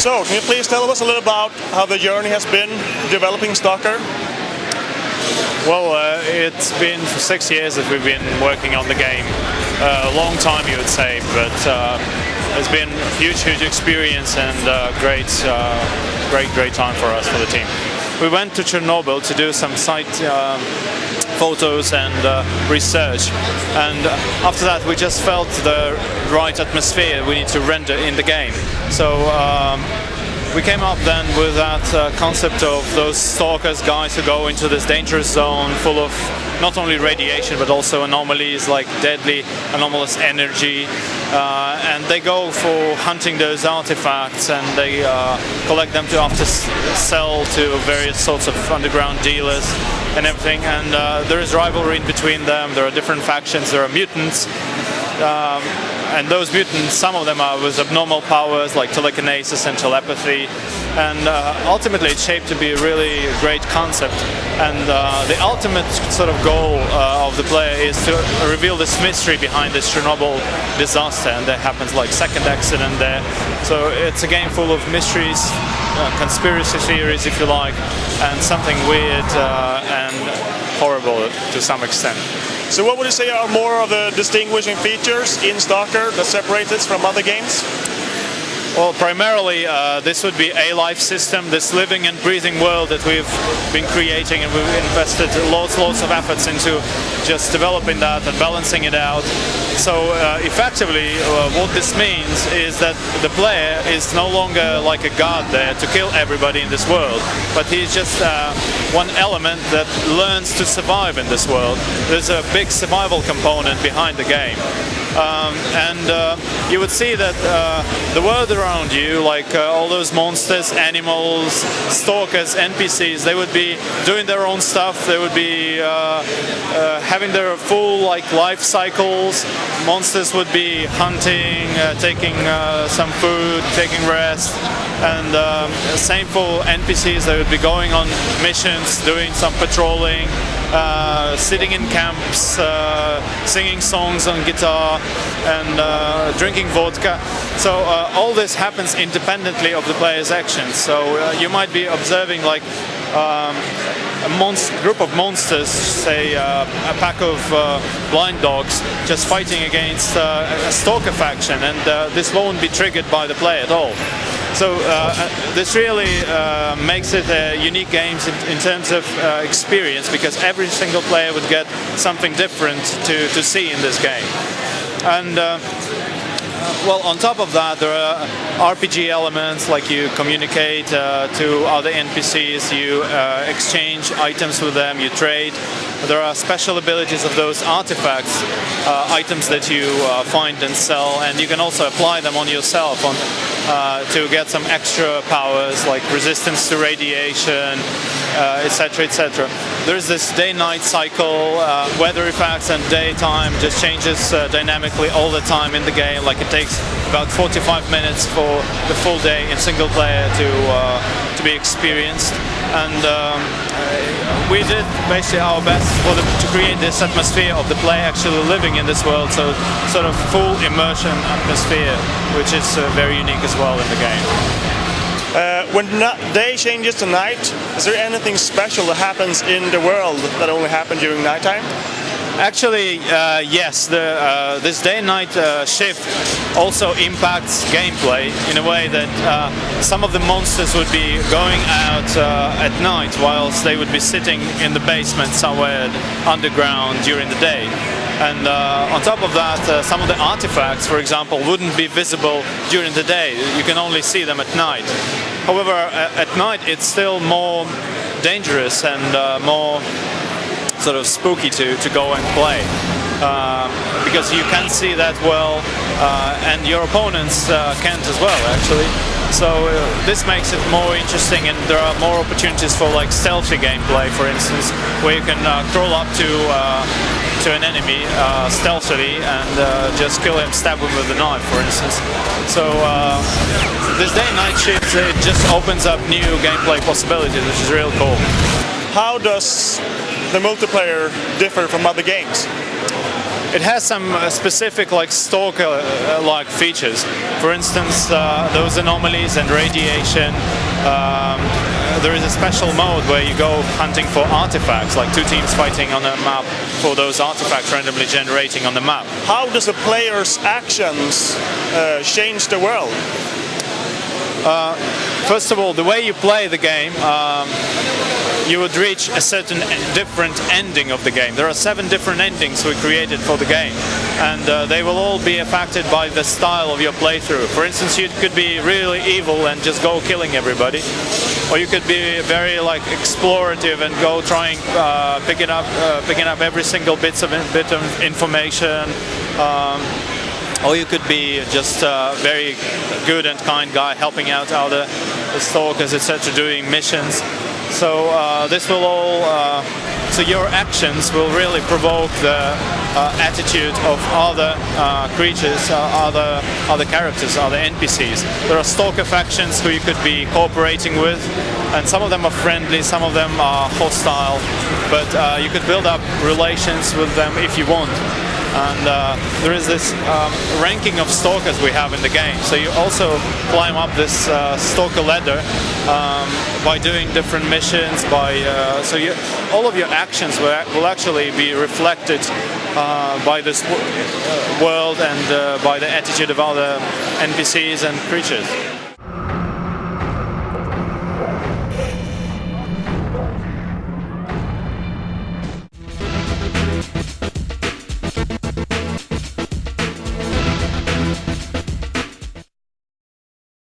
So, can you please tell us a little about how the journey has been developing Stalker? Well, it's been for 6 years that we've been working on the game. A long time, you would say, but it's been huge experience and great time for us, for the team. We went to Chernobyl to do some site photos and research, and after that we just felt the right atmosphere we need to render in the game. So we came up then with that concept of those stalkers, guys who go into this dangerous zone full of not only radiation but also anomalies like deadly anomalous energy, and they go for hunting those artifacts, and they collect them to after sell to various sorts of underground dealers and everything, and there is rivalry in between them. There are different factions, there are mutants. And those mutants, some of them are with abnormal powers like telekinesis and telepathy, and ultimately it's shaped to be a really great concept. And the ultimate sort of goal of the player is to reveal this mystery behind this Chernobyl disaster, and there happens like second accident there. So it's a game full of mysteries, conspiracy theories if you like, and something weird and horrible to some extent. So what would you say are more of the distinguishing features in Stalker that separates it from other games? Well, primarily this would be a life system, this living and breathing world that we've been creating, and we've invested lots of efforts into just developing that and balancing it out. So effectively what this means is that the player is no longer like a god there to kill everybody in this world, but he's just one element that learns to survive in this world. There's a big survival component behind the game. And you would see that the world around you, like all those monsters, animals, stalkers, NPCs, they would be doing their own stuff. They would be having their full life cycles. Monsters would be hunting, taking some food, taking rest, and same for NPCs. They would be going on missions, doing some patrolling, sitting in camps, singing songs on guitar, and drinking vodka. So all this happens independently of the player's actions. So you might be observing like a group of monsters, say a pack of blind dogs, just fighting against a stalker faction, and this won't be triggered by the player at all. So this really makes it a unique game in terms of experience, because every single player would get something different to see in this game. And well, on top of that, there are RPG elements, like you communicate to other NPCs, you exchange items with them, you trade. There are special abilities of those artifacts, items that you find and sell, and you can also apply them on yourself to get some extra powers like resistance to radiation, etc., etc. There's this day-night cycle, weather effects and daytime just changes dynamically all the time in the game. Like it takes about 45 minutes for the full day in single player to be experienced, and we did basically our best to create this atmosphere of the player actually living in this world, so sort of full immersion atmosphere, which is very unique as well in the game. When day changes to night, is there anything special that happens in the world that only happens during nighttime? Actually, yes. This day and night shift also impacts gameplay in a way that some of the monsters would be going out at night, whilst they would be sitting in the basement somewhere underground during the day. And on top of that, some of the artifacts, for example, wouldn't be visible during the day. You can only see them at night. However, at night it's still more dangerous and more sort of spooky to go and play, because you can't see that well, and your opponents can't as well, actually. So this makes it more interesting, and there are more opportunities for like stealthy gameplay, for instance, where you can crawl up to an enemy stealthily and just kill him, stab him with a knife, for instance. So this day and night shift, it just opens up new gameplay possibilities, which is real cool. How does the multiplayer differ from other games? it has some specific like Stalker-like features. For instance, those anomalies and radiation. There is a special mode where you go hunting for artifacts, like two teams fighting on a map for those artifacts randomly generating on the map. How does a player's actions change the world? First of all, the way you play the game, you would reach a certain different ending of the game. There are 7 different endings we created for the game, and they will all be affected by the style of your playthrough. For instance, you could be really evil and just go killing everybody, or you could be very like explorative and go trying picking up every single bit of information. Or you could be just a very good and kind guy helping out other stalkers, etc., doing missions. So this will all, so your actions will really provoke the attitude of other creatures, other characters, other NPCs. There are stalker factions who you could be cooperating with, and some of them are friendly, some of them are hostile, but you could build up relations with them if you want. And there is this ranking of stalkers we have in the game. So you also climb up this stalker ladder by doing different missions. So all of your actions will actually be reflected by this world and by the attitude of other NPCs and creatures.